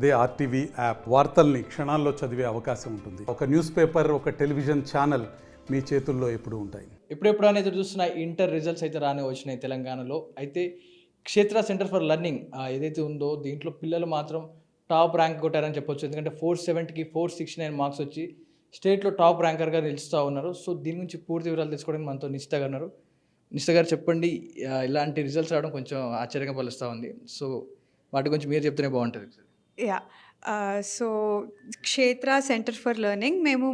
అదే RTV app వార్తల్ని క్షణాల్లో చదివే అవకాశం ఉంటుంది. ఒక న్యూస్ పేపర్, ఒక టెలివిజన్ ఛానల్ మీ చేతుల్లో ఎప్పుడూ ఉంటాయి. ఎప్పుడెప్పుడు అనేది చూస్తున్న ఇంటర్ రిజల్ట్స్ అయితే రానే వచ్చినాయి తెలంగాణలో. అయితే క్షేత్ర సెంటర్ ఫర్ లెర్నింగ్ ఏదైతే ఉందో దీంట్లో పిల్లలు మాత్రం టాప్ ర్యాంక్ కొట్టారని చెప్పొచ్చు. ఎందుకంటే 470కి 469 మార్క్స్ వచ్చి స్టేట్లో టాప్ ర్యాంకర్గా నిలుస్తూ ఉన్నారు. సో దీని గురించి పూర్తి వివరాలు తెలుసుకోవడానికి మనతో నిష్ఠ గారు ఉన్నారు. నిష్ఠ గారు చెప్పండి, ఇలాంటి రిజల్ట్స్ రావడం కొంచెం ఆశ్చర్యంగా పలుస్తూ ఉంది. సో వాటి గురించి మీరు చెప్తేనే బాగుంటుంది. యా సో క్షేత్ర సెంటర్ ఫర్ లెర్నింగ్ మేము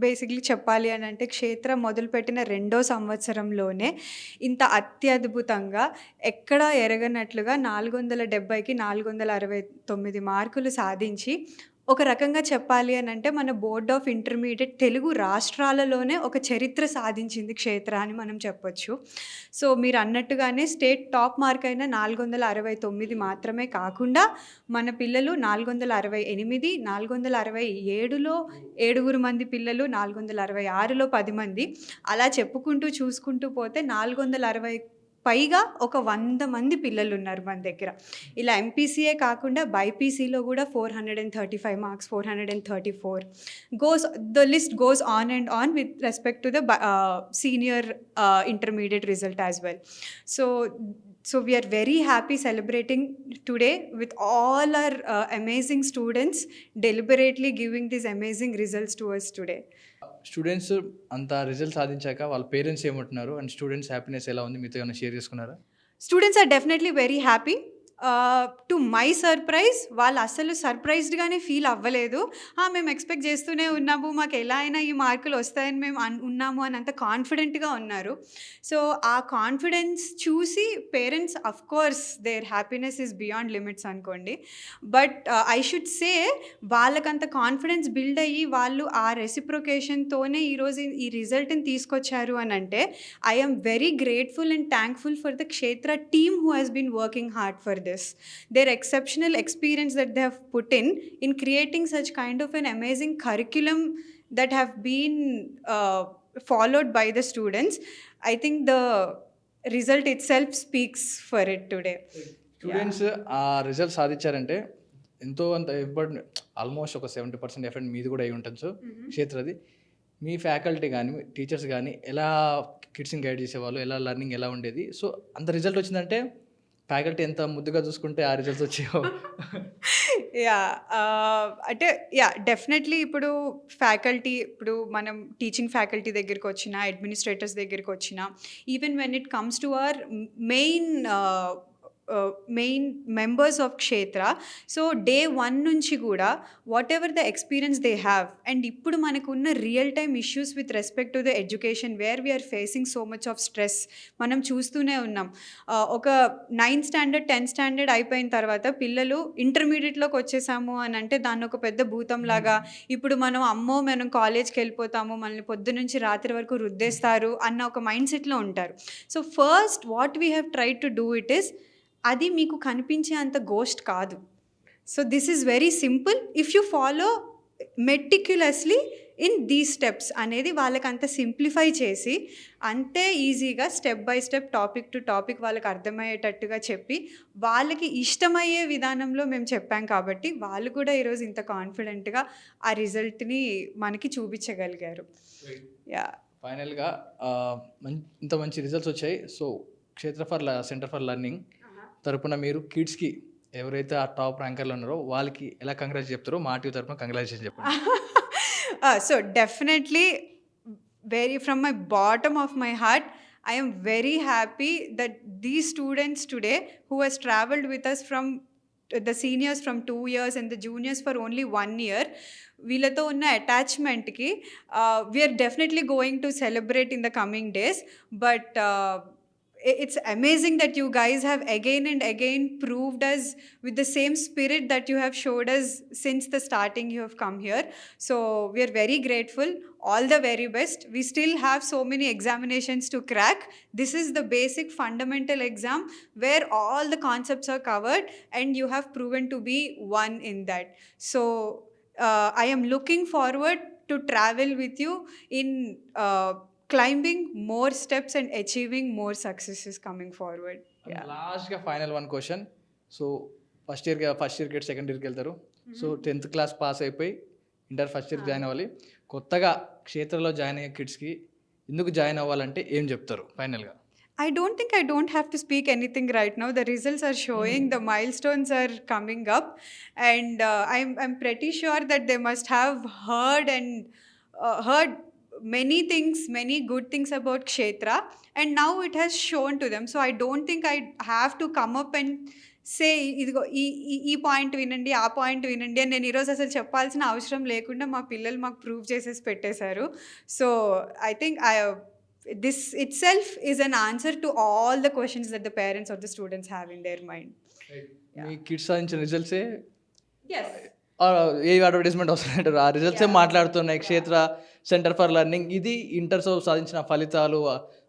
బేసిక్లీ చెప్పాలి అని అంటే క్షేత్ర మొదలుపెట్టిన 2వ సంవత్సరంలోనే ఇంత అత్యద్భుతంగా ఎక్కడా ఎరగనట్లుగా 470కి 469 మార్కులు సాధించి ఒక రకంగా చెప్పాలి అని అంటే మన బోర్డ్ ఆఫ్ ఇంటర్మీడియట్ తెలుగు రాష్ట్రాలలోనే ఒక చరిత్ర సాధించింది క్షేత్ర అని మనం చెప్పొచ్చు. సో మీరు అన్నట్టుగానే స్టేట్ టాప్ మార్క్ అయిన 469 మాత్రమే కాకుండా మన పిల్లలు 468, 467లో 7 మంది పిల్లలు, 466లో 10 మంది, అలా చెప్పుకుంటూ చూసుకుంటూ పోతే 460 పైగా ఒక 100 మంది పిల్లలు ఉన్నారు మన దగ్గర. ఇలా ఎంపీసీఏ కాకుండా బైపీసీలో కూడా 435 marks, 434 the list goes on and on with respect to the senior intermediate result as well. So we are very happy celebrating today with all our amazing students deliberately giving these amazing results to us today. Students అంత result సాధించాక వాళ్ళ parents ఏమంటున్నారు and students happiness ఎలా ఉంది, మీతో ఏమైనా share చేసుకున్నారా? Students are definitely very happy. To my surprise వాళ్ళు అసలు సర్ప్రైజ్డ్గానే ఫీల్ అవ్వలేదు. మేము ఎక్స్పెక్ట్ చేస్తూనే ఉన్నాము, మాకు ఎలా అయినా ఈ మార్కులు వస్తాయని మేము ఉన్నాము అని అంత కాన్ఫిడెంట్గా ఉన్నారు. సో ఆ కాన్ఫిడెన్స్ చూసి parents of course their happiness is beyond limits అనుకోండి. బట్ ఐ షుడ్ సే వాళ్ళకంత కాన్ఫిడెన్స్ బిల్డ్ అయ్యి వాళ్ళు ఆ రెసిప్రొకేషన్తోనే ఈరోజు ఈ రిజల్ట్ని తీసుకొచ్చారు అని అంటే I'm very grateful and thankful for the Kshetra team who has been working hard for this. Their exceptional experience that they have put in creating such kind of an amazing curriculum that have been followed by the students. I think the result itself speaks for it today. Students ఆ result సాధించారంటే ఎంతో అంత effort, almost ఒక 70% effort మీది కూడా అయి ఉంటుంది క్షేత్రది. మీ faculty కానీ teachers కానీ ఎలా కిడ్స్ని గైడ్ చేసేవాళ్ళు, ఎలా లెర్నింగ్ ఎలా ఉండేది? సో అంత రిజల్ట్ వచ్చిందంటే ఫ్యాకల్టీ ఎంత ముద్దుగా చూసుకుంటే ఆ రిజల్ట్స్ వచ్చాయో. అంటే డెఫినెట్లీ ఇప్పుడు మనం టీచింగ్ ఫ్యాకల్టీ దగ్గరికి వచ్చిన, అడ్మినిస్ట్రేటర్స్ దగ్గరికి వచ్చిన, even when it comes to our main members of Kshetra, so day 1 నుంచి కూడా whatever the experience they have and ఇప్పుడు మనకున్న real time issues with respect to the education where we're facing so much of stress మనం చూస్తూనే ఉన్నాం. ఒక 9th standard 10th standard అయిపోయిన తర్వాత పిల్లలు ఇంటర్మీడియట్లోకి వచ్చేసాము అని అంటే దాన్ని ఒక పెద్ద భూతంలాగా, ఇప్పుడు మనం కాలేజ్కి వెళ్ళిపోతాము, మనల్ని పొద్దు నుంచి రాత్రి వరకు రుద్దేస్తారు అన్న ఒక మైండ్ సెట్లో ఉంటారు. So first what we have tried to do it is, అది మీకు కనిపించే అంత గోస్ట్ కాదు. So this is very simple if you follow meticulously in these steps అనేది వాళ్ళకి అంత సింప్లిఫై చేసి అంతే ఈజీగా step by step topic to topic వాళ్ళకి అర్థమయ్యేటట్టుగా చెప్పి వాళ్ళకి ఇష్టమయ్యే విధానంలో మేము చెప్పాం కాబట్టి వాళ్ళు కూడా ఈరోజు ఇంత కాన్ఫిడెంట్గా ఆ రిజల్ట్ని మనకి చూపించగలిగారు. ఫైనల్గా ఇంత మంచి రిజల్ట్స్ వచ్చాయి. సో క్షేత్ర సెంటర్ ఫర్ లెర్నింగ్ తరపున మీరు కిడ్స్కి ఎవరైతే ఆ టాప్ ర్యాంకర్లు ఉన్నారో వాళ్ళకి ఎలా కంగ్రాచులేట్ చెప్తారో మా టీవీ తరపున కంగ్రాచులేషన్ చెప్పండి. So definitely from my bottom of my heart, I am very happy that these students today who has traveled with us from the seniors from 2 years and the juniors for only 1 year, వీళ్ళతో ఉన్న అటాచ్మెంట్కి we're definitely going to celebrate in the coming days. But it's amazing that you guys have again and again proved us with the same spirit that you have showed us since the starting you have come here. So we are very grateful. All the very best. We still have so many examinations to crack. This is the basic fundamental exam where all the concepts are covered and you have proven to be one in that. So I am looking forward to travel with you in climbing more steps and achieving more successes coming forward. లాస్ట్గా final 1 question. So first ఇయర్కి second ఇయర్కి వెళ్తారు. So 10th class pass అయిపోయి inter first year join అవ్వాలి. కొత్తగా క్షేత్రలో join అయ్యే కిడ్స్కి ఎందుకు జాయిన్ అవ్వాలంటే ఏం చెప్తారు ఫైనల్గా? I don't think I don't have to speak anything right now. The results are showing, the milestones are coming up, and I'm pretty sure that they must have heard many things, many good things about Kshetra, and now it has shown to them. So I don't think I have to come up and సే ఇదిగో ఈ point వినండి, ఆ point వినండి అని నేను ఈరోజు అసలు చెప్పాల్సిన అవసరం లేకుండా మా పిల్లలు మాకు ప్రూవ్ చేసేసి పెట్టేశారు. So I think this itself is an answer to all the questions that the parents or the students have in their mind. మీ కిడ్స్ సాధించిన రిజల్ట్సే ఏ అడ్వర్టైజ్మెంట్ అవసరం అంటారు, ఆ రిజల్ట్సే మాట్లాడుతున్నాయి. క్షేత్ర సెంటర్ ఫర్ లెర్నింగ్ ఇది ఇంటర్తో సాధించిన ఫలితాలు,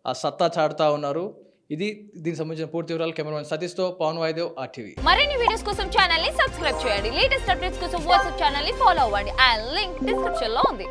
ఆ సత్తా చాటుతా ఉన్నారు. ఇది దీనికి సంబంధించిన పూర్తి వివరాలు కెమెరామెన్ సతీష్తో పవన్ వాయిదేవ్, RTV. మరిన్ని వీడియోస్ కోసం ఛానల్ ని సబ్స్క్రైబ్ చేయండి. లేటెస్ట్ అప్డేట్స్ కోసం వాట్సాప్ ఛానల్ ని ఫాలో అవ్వండి. ఆ లింక్ డిస్క్రిప్షన్ లో ఉంది.